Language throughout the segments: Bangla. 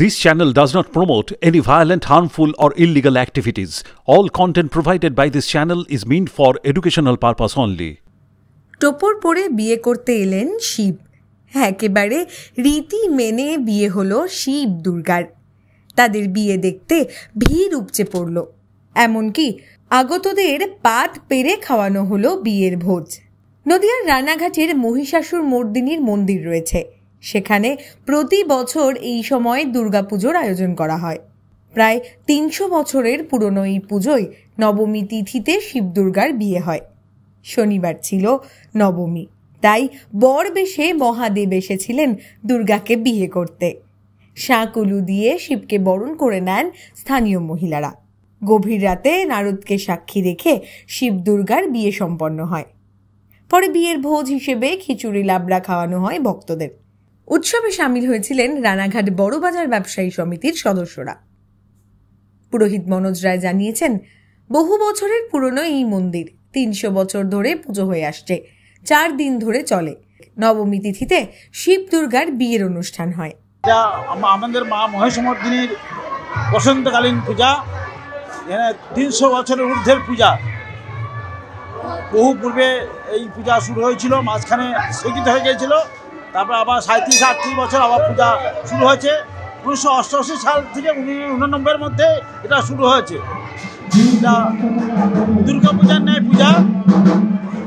This channel does not promote any violent, harmful, or illegal activities. All content provided by this channel is meant for educational purpose only. টোপর পরে বিয়ে করতে এলেন শিব। একেবারে রীতি মেনে বিয়ে হলো শিব দুর্গার। তাদের বিয়ে দেখতে ভিড় উপচে পড়ল। এমনকি আগতদের পাত পেরে খাওয়ানো হলো বিয়ের ভোজ। নদিয়ার রানাঘাটের মহিষাসুর মর্দিনীর মন্দির রয়েছে। সেখানে প্রতি বছর এই সময় দুর্গাপুজোর আয়োজন করা হয়। প্রায় ৩০০ বছরের পুরনো এই পুজোয় নবমী তিথিতে শিব দুর্গার বিয়ে হয়। শনিবার ছিল নবমী, তাই বর বেশে মহাদেব এসেছিলেন দুর্গাকে বিয়ে করতে। শাঁকুলু দিয়ে শিবকে বরণ করে নেন স্থানীয় মহিলারা। গভীর রাতে নারদকে সাক্ষী রেখে শিব দুর্গার বিয়ে সম্পন্ন হয়। পরে বিয়ের ভোজ হিসেবে খিচুড়ি লাবড়া খাওয়ানো হয় ভক্তদের। উৎসবে সামিল হয়েছিলেন রানাঘাট বড়বাজার ব্যবসায়ী সমিতির সদস্যরা। পুরোহিত মনোজ রায় জানিয়েছেন, বহু বছরের পুরনো এই মন্দির ৩০০ বছর ধরে পুজো হয়ে আসছে। ৪ দিন ধরে চলে। নবমী তিথিতে শিব দুর্গার বিয়ের অনুষ্ঠান হয়। আমাদের মা মহেশমর্দিনীর বসন্তকালীন পূজা, ৩০০ বছরের ঊর্ধ্বের পূজা। বহু পূর্বে এই পূজা শুরু হয়েছিল, মাঝখানে স্থগিত হয়ে গিয়েছিল। তারপর আবার ৩৭-৩৮ বছর আবার পূজা শুরু হয়েছে। ১৯৮৮ সাল থেকে ১৯89-এর মধ্যে এটা শুরু হয়েছে। এটা দুর্গাপূজার ন্যায় পূজা,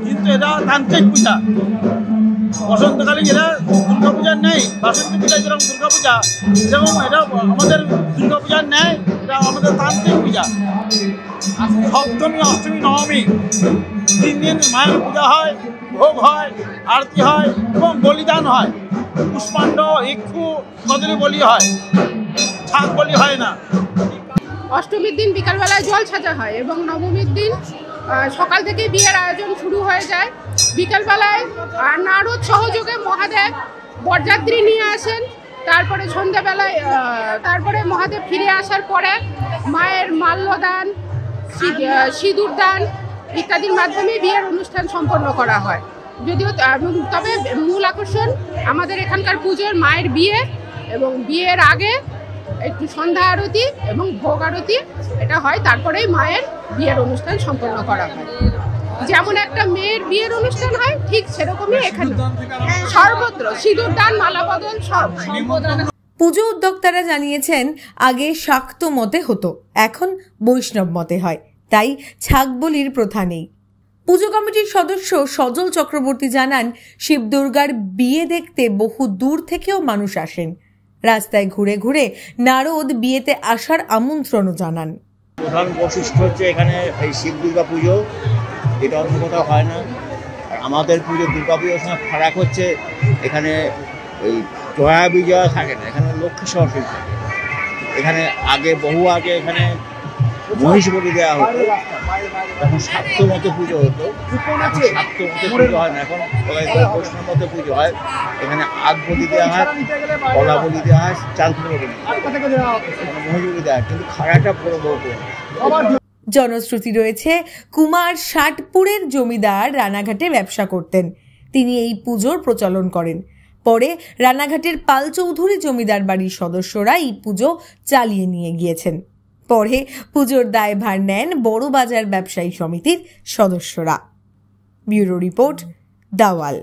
কিন্তু এটা তান্ত্রিক পূজা। বসন্তকালীন এরা দুর্গাপূজার নেই, বাসন্তী পূজা যেরকম দুর্গাপূজা, যেরকম এটা আমাদের দুর্গাপূজার নেয়। এটা আমাদের তান্ত্রিক পূজা। সপ্তমী, অষ্টমী, নবমী ৩ দিন মায়ের পূজা হয়, ভোগ হয়, আরতি হয় এবং বলিদান হয়। পুষ্পাণ্ড, ইক্ষু, কদলী বলি হয়, ছাগ বলি হয় না। অষ্টমীর দিন বিকালবেলায় জল ছাঁচা হয় এবং নবমীর দিন সকাল থেকে বিয়ের আয়োজন শুরু হয়ে যায়। বিকালবেলায় নারদ সহযোগে মহাদেব বরযাত্রী নিয়ে আসেন। তারপরে সন্ধ্যাবেলায় তারপরে মহাদেব ফিরে আসার পরে মায়ের মাল্যদান, সিঁদুর দান ইত্যাদির মাধ্যমে বিয়ের অনুষ্ঠান সম্পন্ন করা হয়। যদিও তবে মূল আকর্ষণ আমাদের এখানকার পুজোর মায়ের বিয়ে, এবং বিয়ের আগে একটু সন্ধ্যা আরতি এবং ভোগ আরতি এটা হয়। তারপরেই মায়ের বিয়ের অনুষ্ঠান সম্পন্ন করা হয়। যেমন একটা মেয়ের বিয়ের অনুষ্ঠান হয়, ঠিক সেরকমই এখানে সর্বত্র সিঁদুর দান, মালা বদল সব। পুজো উদ্যোক্তারা জানিয়েছেন, আগে শাক্ত মতে হতো, এখন বৈষ্ণব মতে হয়, তাই ছাগ বলির প্রথা নেই। পুজো কমিটির সদস্য সজল চক্রবর্তী জানান, শিব দুর্গার বিয়ে দেখতে বহু দূর থেকেও মানুষ আসেন। রাস্তায় ঘুরে ঘুরে নারদ বিয়েতে আসার আমন্ত্রণও জানান। প্রধান বৈশিষ্ট্য হচ্ছে এখানে এই শিব দুর্গা পুজো, এটা অন্য কোথাও হয় না। আর আমাদের পুজো দুর্গা পুজোর সঙ্গে ফারাক হচ্ছে, এখানে এই জয়া বিজয়া থাকে না, এখানে লক্ষ্মী সরস্বতী থাকে। এখানে বহু আগে এখানে মহিষ বলি দেওয়া হতো, তখন শাক্ত মতো পুজো হতো। শাক্ত মতো পুজো হয় না, এখন বৈষ্ণব মতো পুজো হয়। এখানে আগ বলি দেওয়া হয়, কলা বলি দেওয়া হয়, চাল কুমড়ো বলি, মহিষ বলি দেওয়া হয়, কিন্তু খাড়াটা পুরো বহু। জনশ্রুতি রয়েছে, কুমার ষাটপুরের জমিদার রানাঘাটে ব্যবসা করতেন। তিনি এই পুজোর প্রচলন করেন। পরে রানাঘাটের পাল চৌধুরী জমিদার বাড়ির সদস্যরা এই পুজো চালিয়ে নিয়ে গিয়েছেন। পরে পুজোর দায়ভার নেন বড়বাজার ব্যবসায়ী সমিতির সদস্যরা। Bureau report, দাওয়াল।